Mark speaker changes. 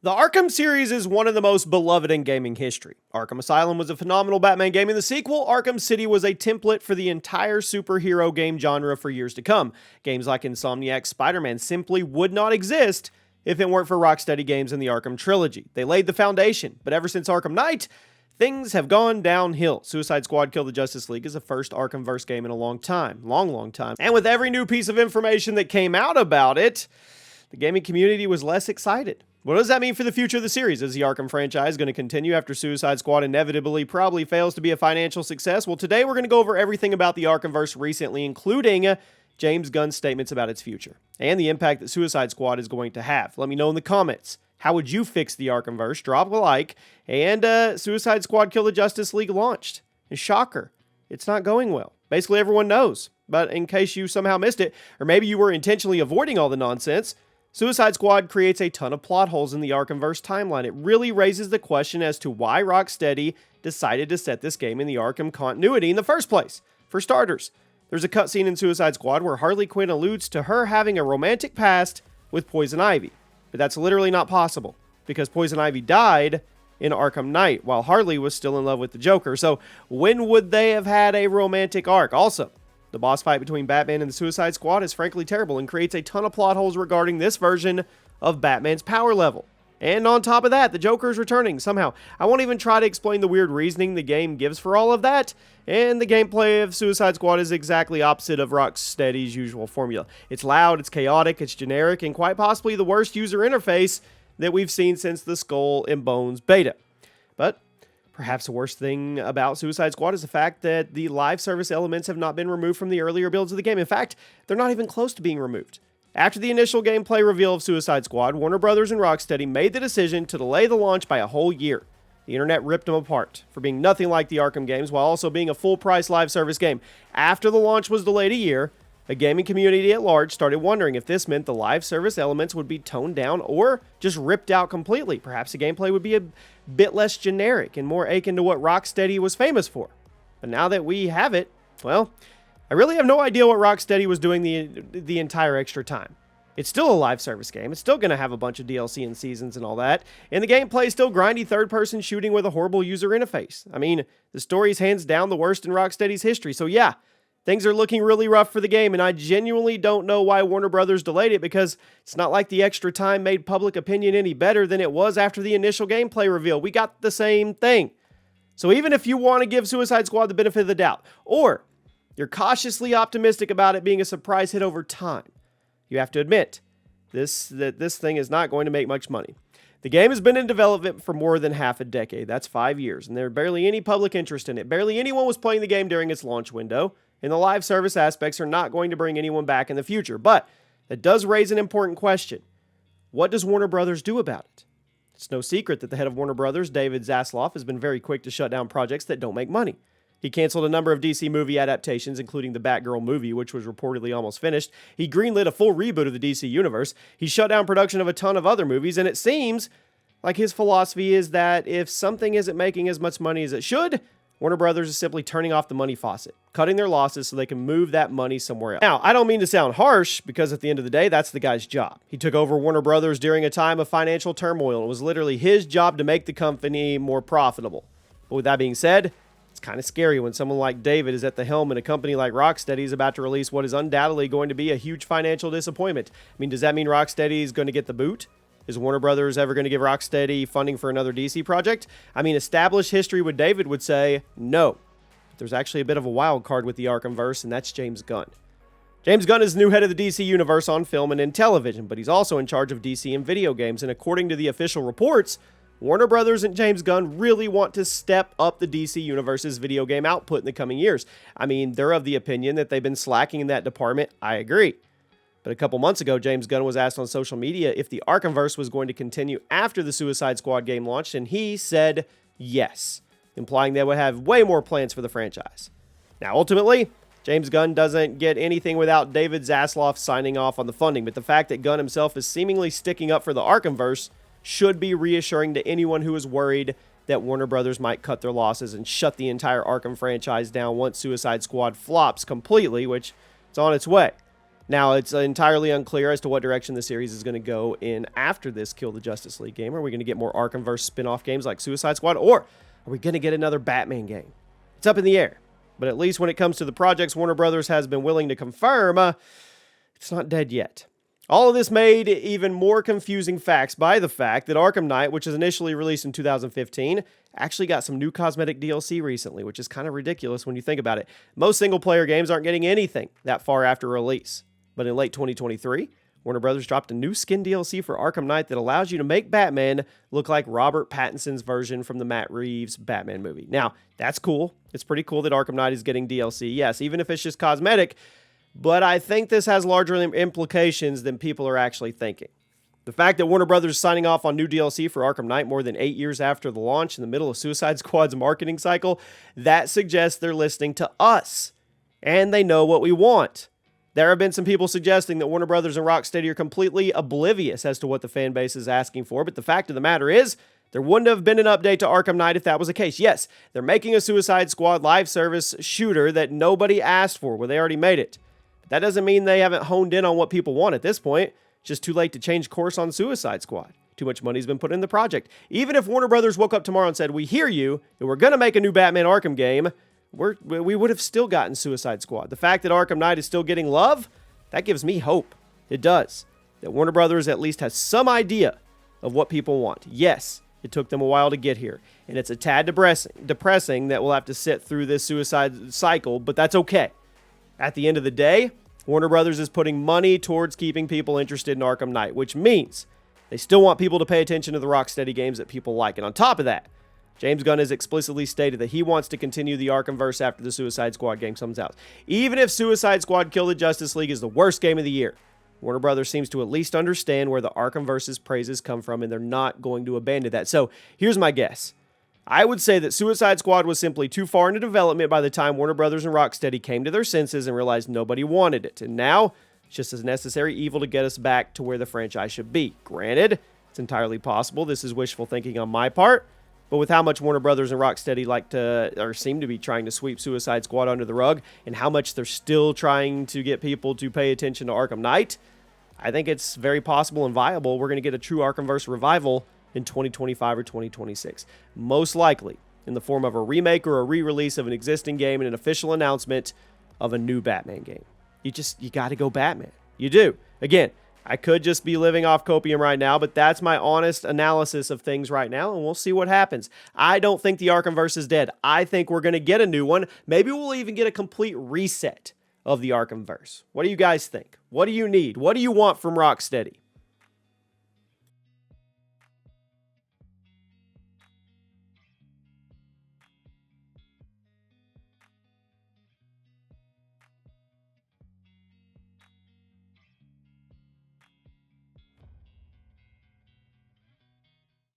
Speaker 1: The Arkham series is one of the most beloved in gaming history. Arkham Asylum was a phenomenal Batman game, and the sequel, Arkham City, was a template for the entire superhero game genre for years to come. Games like Insomniac's Spider-Man simply would not exist if it weren't for Rocksteady Games and the Arkham trilogy. They laid the foundation, but ever since Arkham Knight, things have gone downhill. Suicide Squad Kill the Justice League is the first Arkhamverse game in a long time. Long time. And with every new piece of information that came out about it, the gaming community was less excited. What does that mean for the future of the series? Is the Arkham franchise going to continue after Suicide Squad inevitably probably fails to be a financial success? Well, today we're going to go over everything about the Arkhamverse recently, including James Gunn's statements about its future and the impact that Suicide Squad is going to have. Let me know in the comments. How would you fix the Arkhamverse? Drop a like. And Suicide Squad Kill the Justice League launched. And shocker, it's not going well. Basically everyone knows. But in case you somehow missed it, or maybe you were intentionally avoiding all the nonsense, Suicide Squad creates a ton of plot holes in the Arkhamverse timeline. It really raises the question as to why Rocksteady decided to set this game in the Arkham continuity in the first place. For starters, there's a cutscene in Suicide Squad where Harley Quinn alludes to her having a romantic past with Poison Ivy. But that's literally not possible, because Poison Ivy died in Arkham Knight while Harley was still in love with the Joker. So when would they have had a romantic arc? Also, the boss fight between Batman and the Suicide Squad is frankly terrible and creates a ton of plot holes regarding this version of Batman's power level. And on top of that, the Joker is returning somehow. I won't even try to explain the weird reasoning the game gives for all of that. And the gameplay of Suicide Squad is exactly opposite of Rocksteady's usual formula. It's loud, it's chaotic, it's generic, and quite possibly the worst user interface that we've seen since the Skull and Bones beta. But perhaps the worst thing about Suicide Squad is the fact that the live service elements have not been removed from the earlier builds of the game. In fact, they're not even close to being removed. After the initial gameplay reveal of Suicide Squad, Warner Bros. And Rocksteady made the decision to delay the launch by a whole year. The internet ripped them apart for being nothing like the Arkham games while also being a full-price live service game. After the launch was delayed a year, the gaming community at large started wondering if this meant the live service elements would be toned down or just ripped out completely. Perhaps the gameplay would be a bit less generic and more akin to what Rocksteady was famous for. But now that we have it, well, I really have no idea what Rocksteady was doing the entire extra time. It's still a live service game. It's still going to have a bunch of DLC and seasons and all that. And the gameplay is still grindy third-person shooting with a horrible user interface. I mean, the story is hands down the worst in Rocksteady's history. So yeah, things are looking really rough for the game, and I genuinely don't know why Warner Brothers delayed it, because it's not like the extra time made public opinion any better than it was after the initial gameplay reveal. We got the same thing. So even if you want to give Suicide Squad the benefit of the doubt, or you're cautiously optimistic about it being a surprise hit over time, you have to admit that this thing is not going to make much money. The game has been in development for more than half a decade. That's 5 years, and there's barely any public interest in it. Barely anyone was playing the game during its launch window, and the live service aspects are not going to bring anyone back in the future. But that does raise an important question. What does Warner Brothers do about it? It's no secret that the head of Warner Brothers, David Zaslav, has been very quick to shut down projects that don't make money. He canceled a number of DC movie adaptations, including the Batgirl movie, which was reportedly almost finished. He greenlit a full reboot of the DC universe. He shut down production of a ton of other movies, and it seems like his philosophy is that if something isn't making as much money as it should, Warner Brothers is simply turning off the money faucet, cutting their losses so they can move that money somewhere else. Now, I don't mean to sound harsh, because at the end of the day, that's the guy's job. He took over Warner Brothers during a time of financial turmoil. It was literally his job to make the company more profitable. But with that being said, it's kind of scary when someone like David is at the helm and a company like Rocksteady is about to release what is undoubtedly going to be a huge financial disappointment. I mean, does that mean Rocksteady is going to get the boot? Is Warner Brothers ever going to give Rocksteady funding for another DC project? I mean, established history with David would say no. But there's actually a bit of a wild card with the Arkhamverse, and that's James Gunn. James Gunn is the new head of the DC Universe on film and in television, but he's also in charge of DC and video games, and according to the official reports, Warner Brothers and James Gunn really want to step up the DC Universe's video game output in the coming years. I mean, they're of the opinion that they've been slacking in that department. I agree. But a couple months ago, James Gunn was asked on social media if the Arkhamverse was going to continue after the Suicide Squad game launched, and he said yes, implying they would have way more plans for the franchise. Now, ultimately, James Gunn doesn't get anything without David Zaslav signing off on the funding, but the fact that Gunn himself is seemingly sticking up for the Arkhamverse should be reassuring to anyone who is worried that Warner Brothers might cut their losses and shut the entire Arkham franchise down once Suicide Squad flops completely, which is on its way. Now, it's entirely unclear as to what direction the series is going to go in after this Kill the Justice League game. Are we going to get more Arkhamverse spin-off games like Suicide Squad, or are we going to get another Batman game? It's up in the air. But at least when it comes to the projects Warner Brothers has been willing to confirm, it's not dead yet. All of this made even more confusing facts by the fact that Arkham Knight, which was initially released in 2015, actually got some new cosmetic DLC recently, which is kind of ridiculous when you think about it. Most single-player games aren't getting anything that far after release. But in late 2023, Warner Brothers dropped a new skin DLC for Arkham Knight that allows you to make Batman look like Robert Pattinson's version from the Matt Reeves Batman movie. Now, that's cool. It's pretty cool that Arkham Knight is getting DLC, yes, even if it's just cosmetic, but I think this has larger implications than people are actually thinking. The fact that Warner Brothers is signing off on new DLC for Arkham Knight more than 8 years after the launch in the middle of Suicide Squad's marketing cycle, that suggests they're listening to us, and they know what we want. There have been some people suggesting that Warner Brothers and Rocksteady are completely oblivious as to what the fan base is asking for, but the fact of the matter is, there wouldn't have been an update to Arkham Knight if that was the case. Yes, they're making a Suicide Squad live service shooter that nobody asked for, where they already made it. But that doesn't mean they haven't honed in on what people want at this point. It's just too late to change course on Suicide Squad. Too much money's been put in the project. Even if Warner Brothers woke up tomorrow and said, we hear you, and we're going to make a new Batman Arkham game, we would have still gotten Suicide Squad. The fact that Arkham Knight is still getting love, that gives me hope. It does. That Warner Brothers at least has some idea of what people want. Yes, it took them a while to get here, and it's a tad depressing that we'll have to sit through this suicide cycle, but that's okay. At the end of the day, Warner Brothers is putting money towards keeping people interested in Arkham Knight, which means they still want people to pay attention to the Rocksteady games that people like. And on top of that, James Gunn has explicitly stated that he wants to continue the Arkhamverse after the Suicide Squad game comes out. Even if Suicide Squad Kill the Justice League is the worst game of the year, Warner Brothers seems to at least understand where the Arkhamverse's praises come from, and they're not going to abandon that. So here's my guess. I would say that Suicide Squad was simply too far into development by the time Warner Brothers and Rocksteady came to their senses and realized nobody wanted it. And now, it's just a necessary evil to get us back to where the franchise should be. Granted, it's entirely possible this is wishful thinking on my part, but with how much Warner Brothers and Rocksteady like to, or seem to be trying to sweep Suicide Squad under the rug, and how much they're still trying to get people to pay attention to Arkham Knight, I think it's very possible and viable we're going to get a true Arkhamverse revival in 2025 or 2026. Most likely in the form of a remake or a re-release of an existing game and an official announcement of a new Batman game. You got to go Batman. You do. Again, I could just be living off copium right now, but that's my honest analysis of things right now, and we'll see what happens. I don't think the Arkhamverse is dead. I think we're going to get a new one. Maybe we'll even get a complete reset of the Arkhamverse. What do you guys think? What do you need? What do you want from Rocksteady?